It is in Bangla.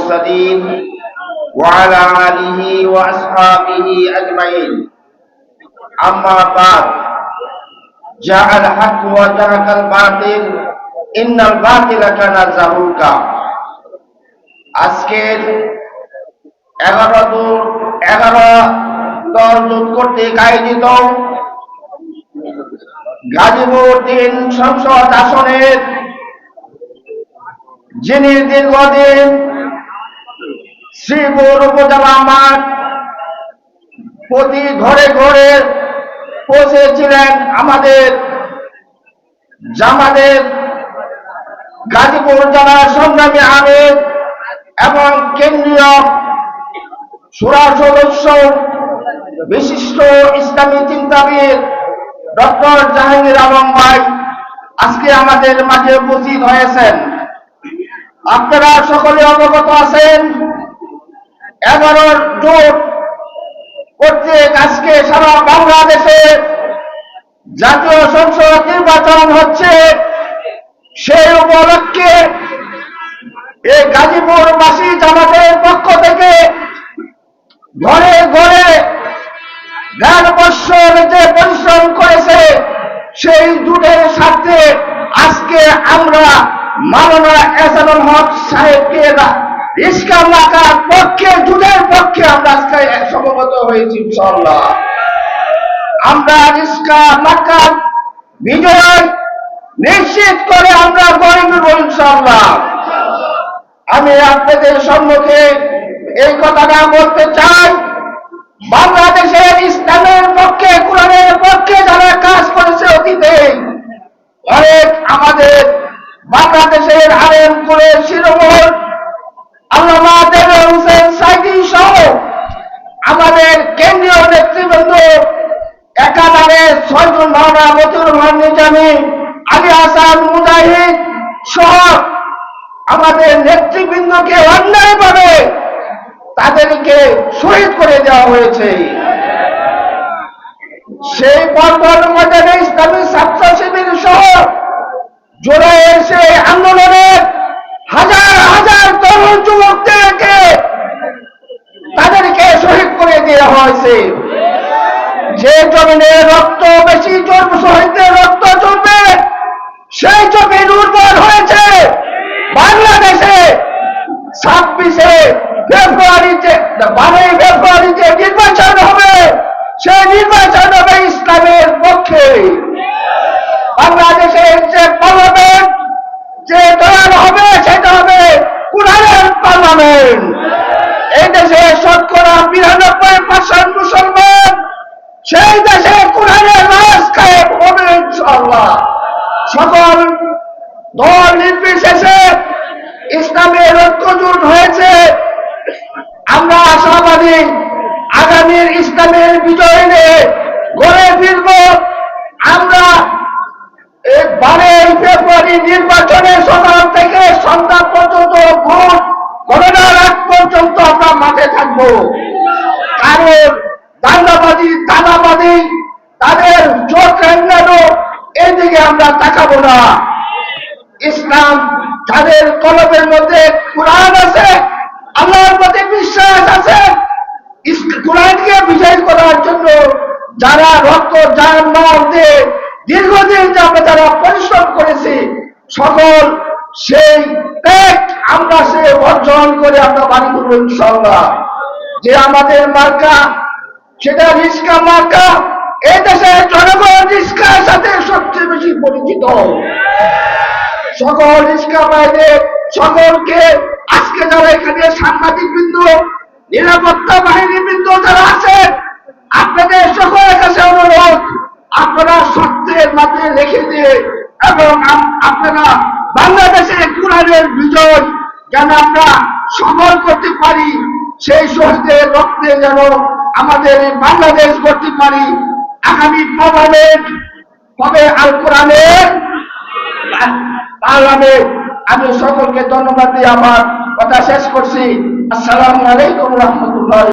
المرسلين وعلى آله وأصحابه أجمعين أما بعد جاء الحق وترك الباطل إن الباطل كان زهوقا আজকের 11 দল কর্তৃক আয়োজিত গাজীপুর 3 সংসদ আসনের যিনি দীর্ঘদিন শ্রীপুর উপজেলা মাঠ প্রতি ঘরে ঘরে পৌঁছেছিলেন আমাদের জামাতের গাজীপুর জেলার সংগ্রামী আমির এবং কেন্দ্রীয় শূরা সদস্য বিশিষ্ট ইসলামী চিন্তাবিদ ডক্টর জাহাঙ্গীর আলম ভাই আজকে আমাদের মাঝে উপস্থিত হয়েছেন। আপনারা সকলে অবগত আছেন 11 জোট কর্তৃক আজকে সারা বাংলাদেশে জাতীয় সংসদ নির্বাচন হচ্ছে। সেই উপলক্ষে এই গাজীপুরবাসী জামাতের পক্ষ থেকে ঘরে ঘরে 1.5 বছর যে পরিশ্রম করেছে সেই জোটের স্বার্থে আজকে আমরা মাওলানা এহসানুল হক সাহেবকে রিস্কা মার্কার পক্ষে জোটের পক্ষে আমরা আজকে সমবেত হয়েছি। ইনশাআল্লাহ আমরা রিস্কা মার্কার বিজয় নিশ্চিত করে আমরা গরিব ইনশাআল্লাহ। আমি আপনাদের সম্মুখে এই কথাটা বলতে চাই, বাংলাদেশের ইসলামের পক্ষে কোরআনের পক্ষে যারা কাজ করেছে অতীতে অনেক আমাদের বাংলাদেশের আলেম কুলের শিরোমণি আল্লামা দেলোয়ার হোসেন সাঈদী সহ আমাদের কেন্দ্রীয় নেতৃবৃন্দ একাধারে 6 জন মাওলানা মতিউর রহমান নিজামী, আলী হাসান মুজাহিদ সহ আমাদের নেতৃবৃন্দকে অন্যায়ভাবে তাদেরকে শহীদ করে দেওয়া হয়েছে। সেই পর্বত ময়দানে ইসলামী ছাত্র শিবির সহ জুলাইয়ের সেই আন্দোলনের হাজার হাজার তরুণ যুবকদেরকে তাদেরকে শহীদ করে দেওয়া হয়েছে। যে জমিনে রক্ত বেশি শহীদদের রক্ত চলবে সেই জমিন উর্বর হয়েছে। বাংলাদেশে 26 ফেব্রুয়ারিতে 12 ফেব্রুয়ারিতে নির্বাচন হবে, সেই নির্বাচন হবে ইসলামের পক্ষে। বাংলাদেশের যে পার্লামেন্ট যে দল হবে সেটা হবে কোরআনের পার্লামেন্ট। এই দেশে শতকরা 92% মুসলমান, সেই দেশে কোরআনের রাজ কায়েম হবে ইনশাআল্লাহ। সকল দল নির্বিশেষে ইসলামের ঐক্যজোট হয়েছে। আমরা আশাবাদী আগামীর ইসলামের বিজয় নিয়ে গড়ে ফিরব। আমরা 12 ফেব্রুয়ারি নির্বাচনে সকাল থেকে সন্ধ্যা পর্যন্ত ভোট গণনার আগ পর্যন্ত আমরা মাঠে থাকবো। কারণ দাদাবাদী তাদের জোট রাঙ্গানো এদিকে আমরা তাকাবো না। ইসলাম যাদের কলমের মধ্যে কোরআন আছে, আল্লাহর প্রতি বিশ্বাস আছে, কোরআনকে বিজয় করার জন্য যারা রক্ত জান মাল দিয়ে দীর্ঘদিন যাবে যারা পরিশ্রম করেছে সকল সেই ত্যাগ আমরা সে অর্জন করে আমরা বাড়ি করবো ইনশাআল্লাহ। যে আমাদের মার্কা সেটা রিস্কা মার্কা। এই দেশের জনগণ রিস্কার সাথে সবচেয়ে বেশি পরিচিত। সকল রিস্কা ভাইদের সকলকে আজকে যারা এখানে সাংবাদিক বৃন্দ, নিরাপত্তা বাহিনী বৃন্দ যারা আছেন, আপনাদের সকলের কাছে অনুরোধ, আপনারা সত্যের মাঝে রেখে দিয়ে এবং আপনারা বাংলাদেশে কোরআনের বিজয় যেন আমরা সফল করতে পারি, সেই শহীদের রক্তে যেন আমাদের বাংলাদেশ করতে পারি। আগামী পার্লামেন্ট হবে আল কোরআনের পার্লামেন্ট। আমি সকলকে ধন্যবাদ দিয়ে আমার কথা শেষ করছি। আসসালামু আলাইকুম রহমতুল্লাহ।